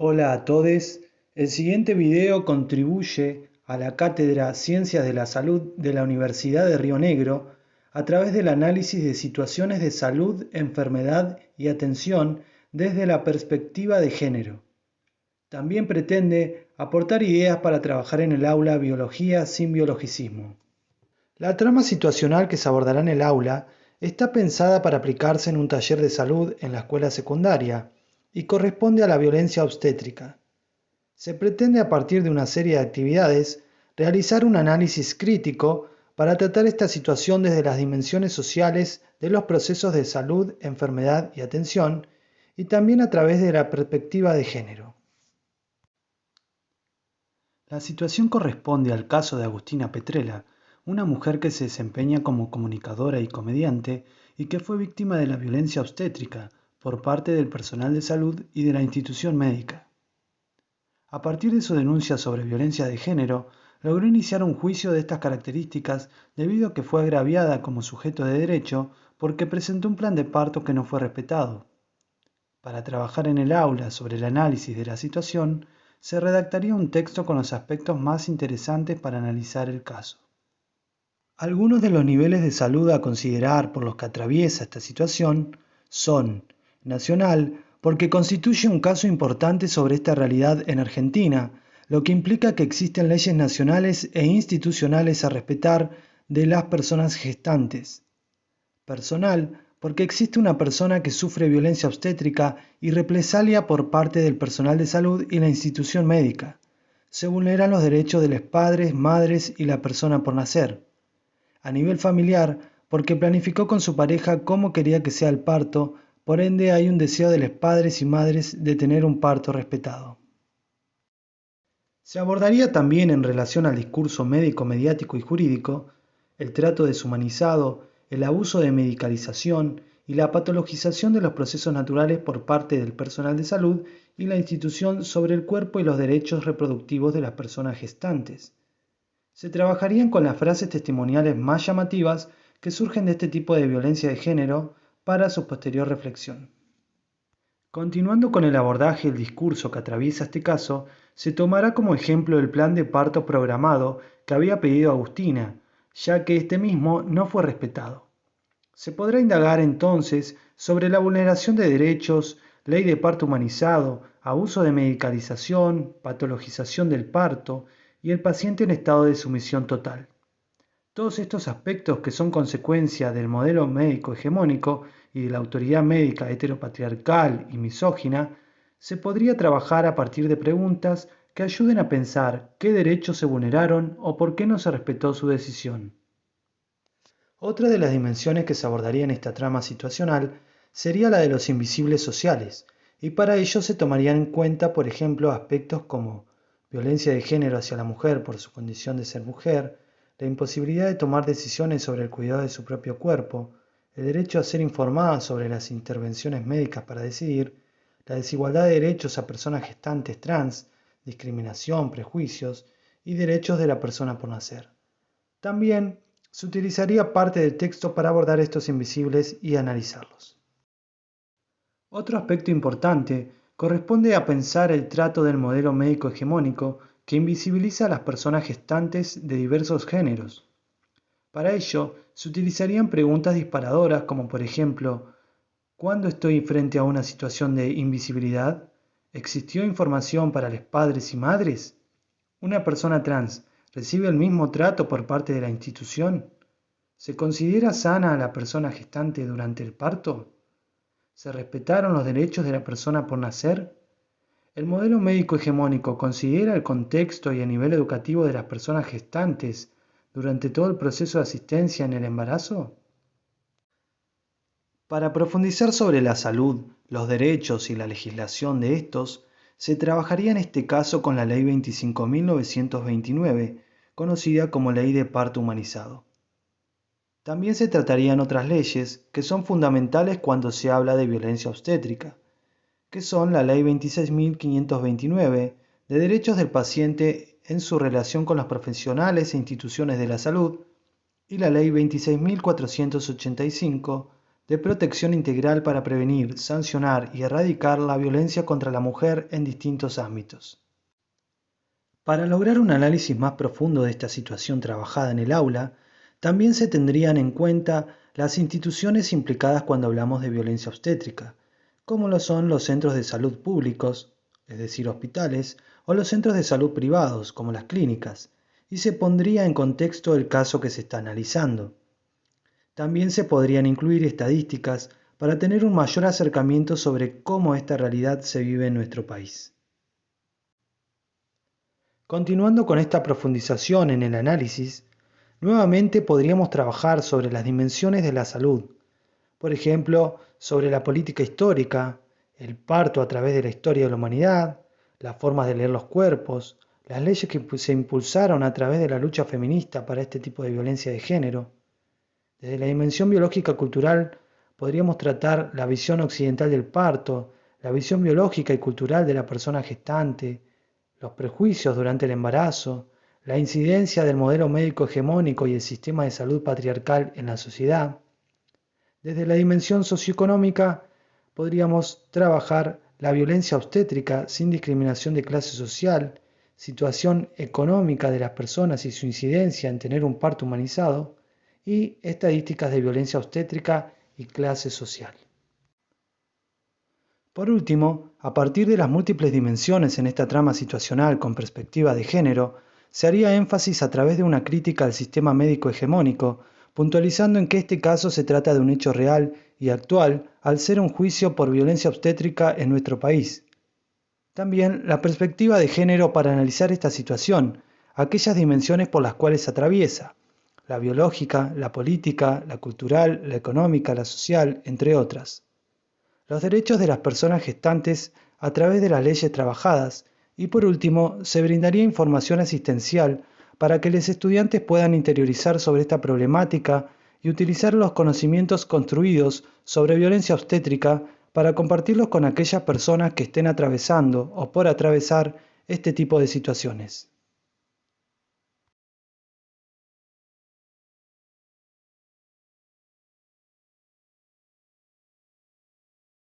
Hola a todos. El siguiente video contribuye a la Cátedra Ciencias de la Salud de la Universidad de Río Negro a través del análisis de situaciones de salud, enfermedad y atención desde la perspectiva de género. También pretende aportar ideas para trabajar en el aula biología sin biologicismo. La trama situacional que se abordará en el aula está pensada para aplicarse en un taller de salud en la escuela secundaria y corresponde a la violencia obstétrica. Se pretende a partir de una serie de actividades realizar un análisis crítico para tratar esta situación desde las dimensiones sociales de los procesos de salud, enfermedad y atención, y también a través de la perspectiva de género. La situación corresponde al caso de Agustina Petrella, una mujer que se desempeña como comunicadora y comediante y que fue víctima de la violencia obstétrica por parte del personal de salud y de la institución médica. A partir de su denuncia sobre violencia de género, logró iniciar un juicio de estas características debido a que fue agraviada como sujeto de derecho porque presentó un plan de parto que no fue respetado. Para trabajar en el aula sobre el análisis de la situación, se redactaría un texto con los aspectos más interesantes para analizar el caso. Algunos de los niveles de salud a considerar por los que atraviesa esta situación son: nacional, porque constituye un caso importante sobre esta realidad en Argentina, lo que implica que existen leyes nacionales e institucionales a respetar de las personas gestantes. Personal, porque existe una persona que sufre violencia obstétrica y represalia por parte del personal de salud y la institución médica. Se vulneran los derechos de los padres, madres y la persona por nacer. A nivel familiar, porque planificó con su pareja cómo quería que sea el parto, por ende hay un deseo de los padres y madres de tener un parto respetado. Se abordaría también en relación al discurso médico, mediático y jurídico, el trato deshumanizado, el abuso de medicalización y la patologización de los procesos naturales por parte del personal de salud y la institución sobre el cuerpo y los derechos reproductivos de las personas gestantes. Se trabajarían con las frases testimoniales más llamativas que surgen de este tipo de violencia de género para su posterior reflexión. Continuando con el abordaje del discurso que atraviesa este caso, se tomará como ejemplo el plan de parto programado que había pedido Agustina, ya que este mismo no fue respetado. Se podrá indagar entonces sobre la vulneración de derechos, ley de parto humanizado, abuso de medicalización, patologización del parto y el paciente en estado de sumisión total. Todos estos aspectos que son consecuencia del modelo médico hegemónico y de la autoridad médica heteropatriarcal y misógina, se podría trabajar a partir de preguntas que ayuden a pensar qué derechos se vulneraron o por qué no se respetó su decisión. Otra de las dimensiones que se abordaría en esta trama situacional sería la de los invisibles sociales, y para ello se tomarían en cuenta, por ejemplo, aspectos como violencia de género hacia la mujer por su condición de ser mujer, la imposibilidad de tomar decisiones sobre el cuidado de su propio cuerpo, el derecho a ser informada sobre las intervenciones médicas para decidir, la desigualdad de derechos a personas gestantes trans, discriminación, prejuicios y derechos de la persona por nacer. También se utilizaría parte del texto para abordar estos invisibles y analizarlos. Otro aspecto importante corresponde a pensar el trato del modelo médico hegemónico que invisibiliza a las personas gestantes de diversos géneros. Para ello, se utilizarían preguntas disparadoras como por ejemplo: ¿cuándo estoy frente a una situación de invisibilidad? ¿Existió información para los padres y madres? ¿Una persona trans recibe el mismo trato por parte de la institución? ¿Se considera sana a la persona gestante durante el parto? ¿Se respetaron los derechos de la persona por nacer? ¿El modelo médico hegemónico considera el contexto y el nivel educativo de las personas gestantes durante todo el proceso de asistencia en el embarazo? Para profundizar sobre la salud, los derechos y la legislación de estos, se trabajaría en este caso con la Ley 25.929, conocida como Ley de Parto Humanizado. También se tratarían otras leyes que son fundamentales cuando se habla de violencia obstétrica, que son la Ley 26.529 de Derechos del Paciente en su relación con los profesionales e instituciones de la salud y la Ley 26.485 de de protección integral para prevenir, sancionar y erradicar la violencia contra la mujer en distintos ámbitos. Para lograr un análisis más profundo de esta situación trabajada en el aula, también se tendrían en cuenta las instituciones implicadas cuando hablamos de violencia obstétrica, como lo son los centros de salud públicos, es decir, hospitales, o los centros de salud privados, como las clínicas, y se pondría en contexto el caso que se está analizando. También se podrían incluir estadísticas para tener un mayor acercamiento sobre cómo esta realidad se vive en nuestro país. Continuando con esta profundización en el análisis, nuevamente podríamos trabajar sobre las dimensiones de la salud, por ejemplo, sobre la política histórica, el parto a través de la historia de la humanidad, las formas de leer los cuerpos, las leyes que se impulsaron a través de la lucha feminista para este tipo de violencia de género. Desde la dimensión biológica cultural podríamos tratar la visión occidental del parto, la visión biológica y cultural de la persona gestante, los prejuicios durante el embarazo, la incidencia del modelo médico hegemónico y el sistema de salud patriarcal en la sociedad. Desde la dimensión socioeconómica podríamos trabajar la violencia obstétrica sin discriminación de clase social, situación económica de las personas y su incidencia en tener un parto humanizado, y estadísticas de violencia obstétrica y clase social. Por último, a partir de las múltiples dimensiones en esta trama situacional con perspectiva de género, se haría énfasis a través de una crítica al sistema médico hegemónico, puntualizando en que este caso se trata de un hecho real y actual al ser un juicio por violencia obstétrica en nuestro país. También la perspectiva de género para analizar esta situación, aquellas dimensiones por las cuales se atraviesa, la biológica, la política, la cultural, la económica, la social, entre otras. Los derechos de las personas gestantes a través de las leyes trabajadas y por último se brindaría información asistencial para que los estudiantes puedan interiorizar sobre esta problemática y utilizar los conocimientos construidos sobre violencia obstétrica para compartirlos con aquellas personas que estén atravesando o por atravesar este tipo de situaciones.